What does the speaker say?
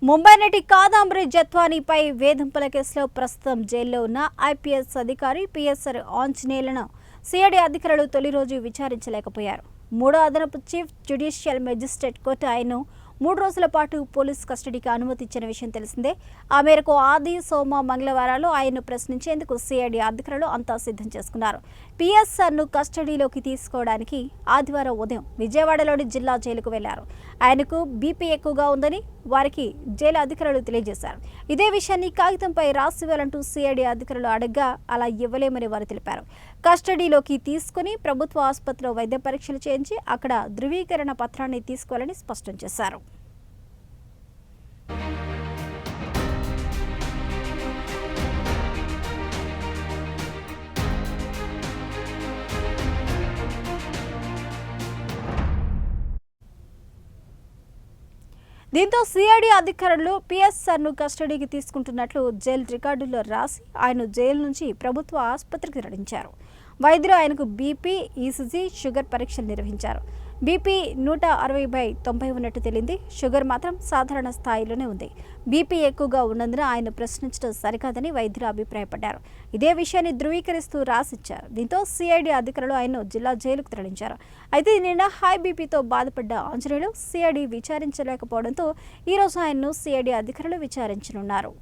ముంబై నటి కాదంబరి జత్వానీపై వేధింపుల కేసులో ప్రస్తుతం జైల్లో ఉన్న ఐపీఎస్ అధికారి పిఎస్ఆర్ ఆంజనేయులను సిఐడి అధికారులు తొలి రోజు విచారించలేకపోయారు. మూడో అదనపు చీఫ్ జ్యుడిషియల్ మెజిస్ట్రేట్ కోర్టు ఆయన్ను 3 రోజుల పాటు పోలీస్ కస్టడీకి అనుమతి ఇచ్చిన విషయం తెలిసిందే. ఆ మేరకు ఆది, సోమ, మంగళవారాలు ఆయన్ను ప్రశ్నించేందుకు సిఐడి అధికారులు అంతా సిద్ధం చేసుకున్నారు. పిఎస్ఆర్ను కస్టడీలోకి తీసుకోవడానికి ఆదివారం ఉదయం విజయవాడలోని జిల్లా జైలుకు వెళ్లారు. ఆయనకు బీపీ ఎక్కువగా ఉందని వారికి జైలు అధికారులు తెలియజేశారు. ఇదే విషయాన్ని కాగితంపై రాసివ్వాలంటూ సిఐడి అధికారులు అడగ్గా అలా ఇవ్వలేమని వారు తెలిపారు. కస్టడీలోకి తీసుకుని ప్రభుత్వ ఆసుపత్రిలో వైద్య పరీక్షలు చేయించి అక్కడ ధృవీకరణ పత్రాన్ని తీసుకోవాలని స్పష్టం చేశారు. దీంతో సిఐడి అధికారులు పిఎస్ఆర్ను కస్టడీకి తీసుకుంటున్నట్లు జైలు రికార్డుల్లో రాసి ఆయన జైలు నుంచి ప్రభుత్వ ఆసుపత్రికి తరలించారు. వైద్యులు ఆయనకు బీపీ, ఈసీజీ, షుగర్ పరీక్షలు నిర్వహించారు. బీపీ 160/90 ఉన్నట్టు తేలింది. షుగర్ మాత్రం సాధారణ స్థాయిలోనే ఉంది. బీపీ ఎక్కువగా ఉన్నందున ఆయన ప్రశ్నించడం సరికాదని వైద్యులు అభిప్రాయపడ్డారు. ఇదే విషయాన్ని ధృవీకరిస్తూ రాసిచ్చారు. దీంతో సిఐడి అధికారులు ఆయన్ను జిల్లా జైలుకు తరలించారు. అయితే నిన్న హై బీపీతో బాధపడ్డ ఆంజనేయులు సిఐడి విచారించలేకపోవడంతో ఈరోజు ఆయన్ను సిఐడి అధికారులు విచారించనున్నారు.